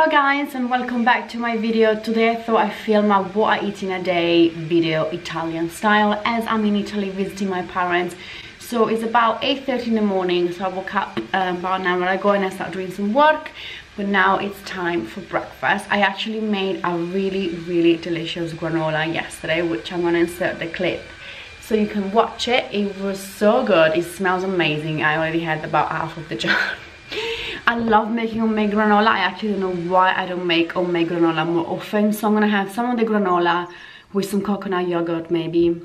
Hello guys, and welcome back to my video. Today I thought I'd film a what I eat in a day video Italian style, as I'm in Italy visiting my parents. So it's about 8:30 in the morning, so I woke up about an hour ago and I started doing some work, but now it's time for breakfast. I actually made a really delicious granola yesterday, which I'm gonna insert the clip so you can watch it. It was so good. It smells amazing. I already had about half of the jar. I love making homemade granola. I actually don't know why I don't make homemade granola more often. So I'm gonna have some of the granola with some coconut yogurt maybe,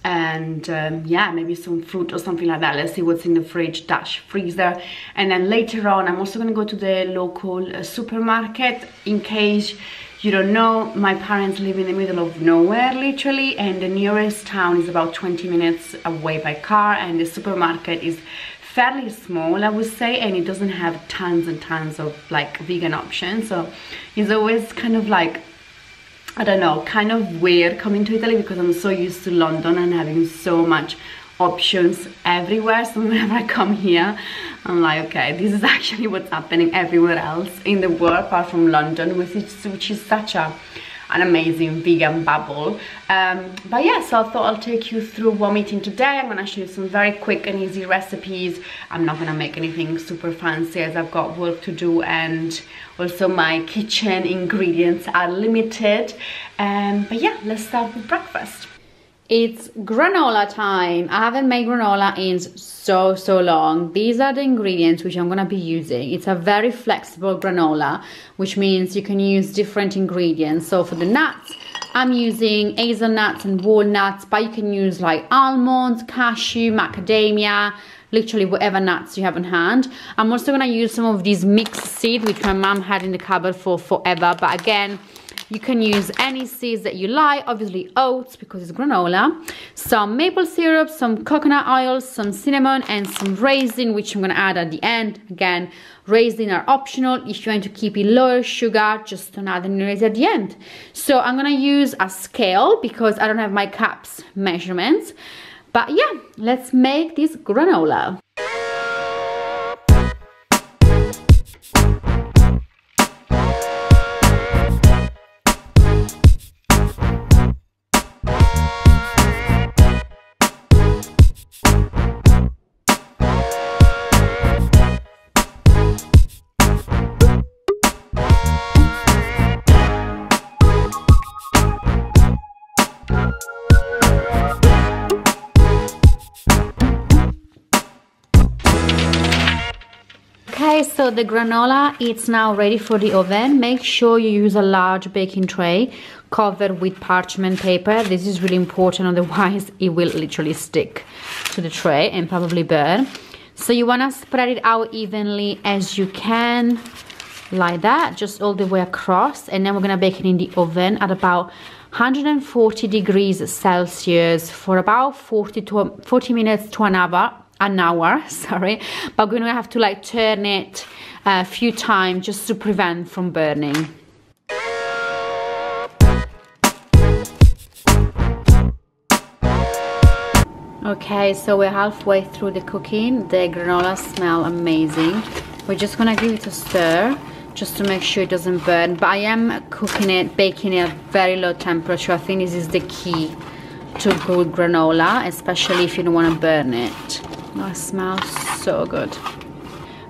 and yeah, maybe some fruit or something like that. Let's see what's in the fridge dash freezer. And then later on I'm also gonna go to the local supermarket. In case you don't know, my parents live in the middle of nowhere literally, and the nearest town is about 20 minutes away by car, and the supermarket is fairly small, I would say, and it doesn't have tons and tons of like vegan options. So it's always kind of like, I don't know, kind of weird coming to Italy because I'm so used to London and having so much options everywhere. So whenever I come here, I'm like, okay, this is actually what's happening everywhere else in the world apart from London, which is such an amazing vegan bubble. But yeah, so I thought I'll take you through what I'm eating today. I'm gonna show you some very quick and easy recipes. I'm not gonna make anything super fancy as I've got work to do, and also my kitchen ingredients are limited. But yeah, let's start with breakfast. It's granola time. I haven't made granola in so long. These are the ingredients which I'm gonna be using. It's a very flexible granola, which means you can use different ingredients. So for the nuts, I'm using hazelnuts and walnuts, but you can use like almonds, cashew, macadamia, literally whatever nuts you have on hand. I'm also gonna use some of these mixed seeds which my mom had in the cupboard for forever, but again, you can use any seeds that you like, obviously oats because it's granola, some maple syrup, some coconut oil, some cinnamon, and some raisin, which I'm gonna add at the end. Again, raisin are optional. If you want to keep it lower sugar, just don't add any raisin at the end. So I'm gonna use a scale because I don't have my cups measurements. But yeah, let's make this granola. Okay, so the granola is now ready for the oven. Make sure you use a large baking tray covered with parchment paper. This is really important, otherwise it will literally stick to the tray and probably burn. So you want to spread it out evenly as you can, like that, just all the way across. And then we're going to bake it in the oven at about 140 degrees Celsius for about 40 minutes to an hour, sorry, but we're gonna have to like turn it a few times just to prevent from burning. Okay, so we're halfway through the cooking. The granola smell amazing. We're just gonna give it a stir just to make sure it doesn't burn, but I am cooking it, baking it at very low temperature. I think this is the key to good granola, especially if you don't want to burn it. Oh, it smells so good.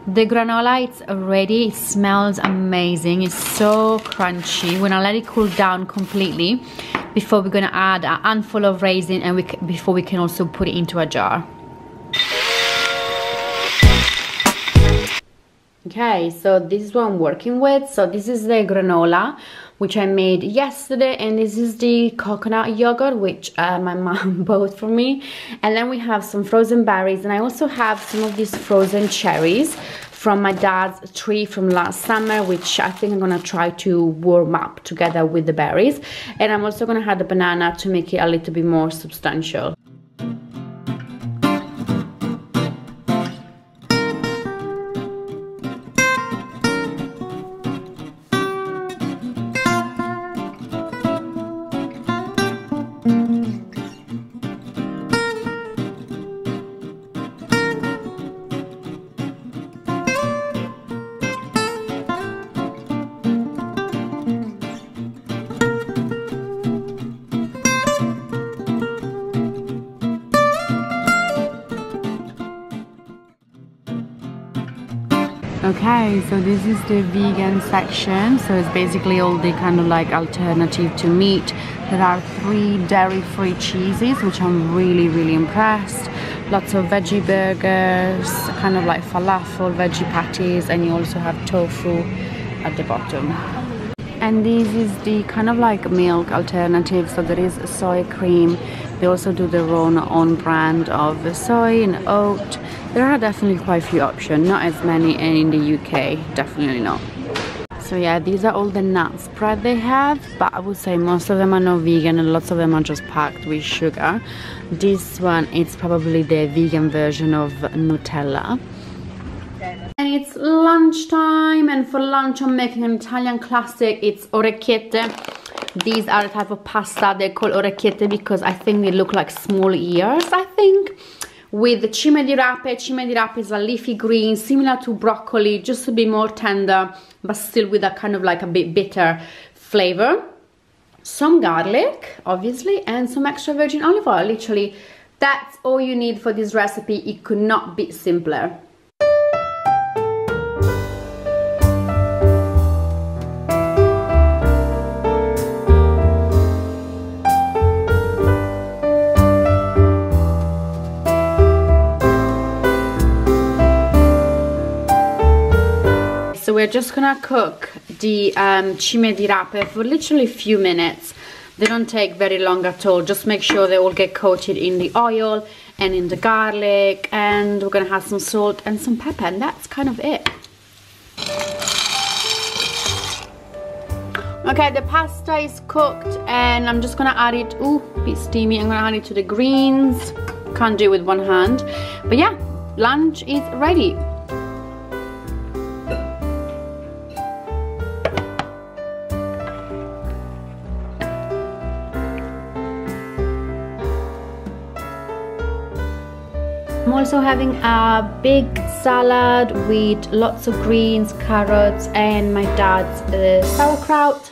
The granola, it's ready. It smells amazing. It's so crunchy. We're gonna let it cool down completely before we're gonna add a handful of raisin, and before we can also put it into a jar. Okay, so this is what I'm working with. So this is the granola which I made yesterday, and this is the coconut yogurt which my mom bought for me. And then we have some frozen berries, and I also have some of these frozen cherries from my dad's tree from last summer, which I think I'm gonna try to warm up together with the berries. And I'm also gonna add the banana to make it a little bit more substantial. Okay, so this is the vegan section. So it's basically all the kind of like alternative to meat. There are 3 dairy-free cheeses, which I'm really impressed. Lots of veggie burgers, kind of like falafel, veggie patties, and you also have tofu at the bottom. And this is the kind of like milk alternative. So there is soy cream. They also do their own brand of soy and oat. There are definitely quite a few options, not as many in the UK, definitely not. So yeah, these are all the nut spread they have, but I would say most of them are not vegan and lots of them are just packed with sugar. This one is probably the vegan version of Nutella. And it's lunchtime, and for lunch I'm making an Italian classic. It's orecchiette. These are a type of pasta. They're called orecchiette because I think they look like small ears, I think. With the cime di rape. Cime di rape is a leafy green, similar to broccoli, just a bit more tender, but still with a kind of like a bit bitter flavor. Some garlic, obviously, and some extra virgin olive oil. Literally, that's all you need for this recipe. It could not be simpler. So we're just gonna cook the cime di rape for literally a few minutes. They don't take very long at all. Just make sure they all get coated in the oil and in the garlic, and we're gonna have some salt and some pepper, and that's kind of it. Okay, the pasta is cooked and I'm just gonna add it. Ooh, a bit steamy. I'm gonna add it to the greens. Can't do it with one hand, but yeah, lunch is ready. I'm also having a big salad with lots of greens, carrots, and my dad's sauerkraut.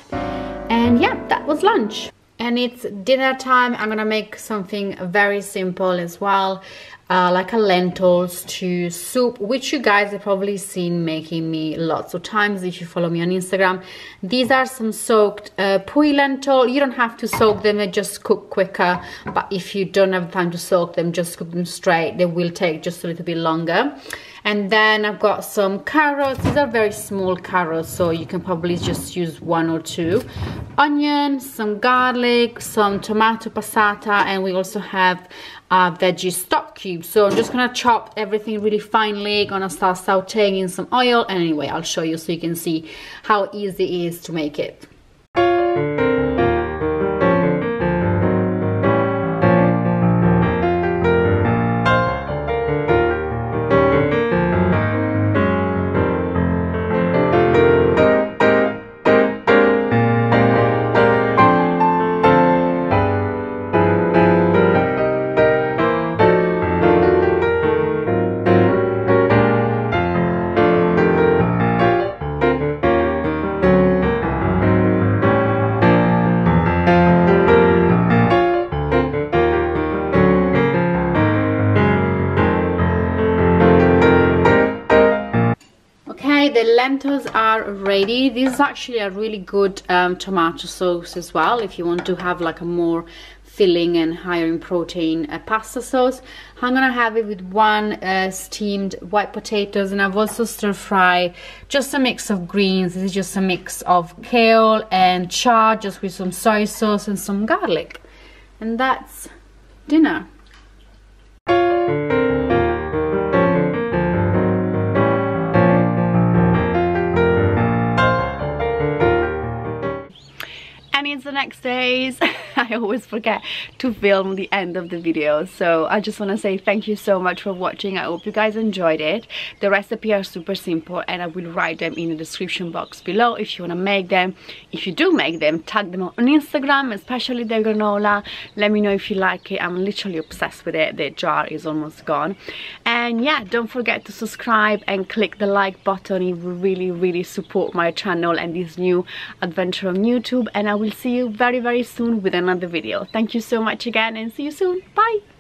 And yeah, that was lunch. And it's dinner time. I'm gonna make something very simple as well, like a lentil stew soup, which you guys have probably seen making me lots of times if you follow me on Instagram. These are some soaked pui lentil. You don't have to soak them, they just cook quicker, but if you don't have time to soak them, just cook them straight. They will take just a little bit longer. And then I've got some carrots. These are very small carrots, so you can probably just use 1 or 2. Onions, some garlic, some tomato passata, and we also have veggie stock cubes. So I'm just gonna chop everything really finely, gonna start sauteing in some oil, and anyway, I'll show you so you can see how easy it is to make it. The lentils are ready. This is actually a really good tomato sauce as well if you want to have like a more filling and higher in protein pasta sauce. I'm gonna have it with 1 steamed white potatoes, and I've also stir fry just a mix of greens. This is just a mix of kale and chard, just with some soy sauce and some garlic, and that's dinner. It's the next days. I always forget to film the end of the video, so I just want to say thank you so much for watching. I hope you guys enjoyed it. The recipes are super simple, and I will write them in the description box below if you want to make them. If you do make them, tag them on Instagram, especially the granola. Let me know if you like it. I'm literally obsessed with it. The jar is almost gone. And yeah, don't forget to subscribe and click the like button. It will really support my channel and this new adventure on YouTube, and I will see you very soon with another video. Thank you so much again, and see you soon. Bye.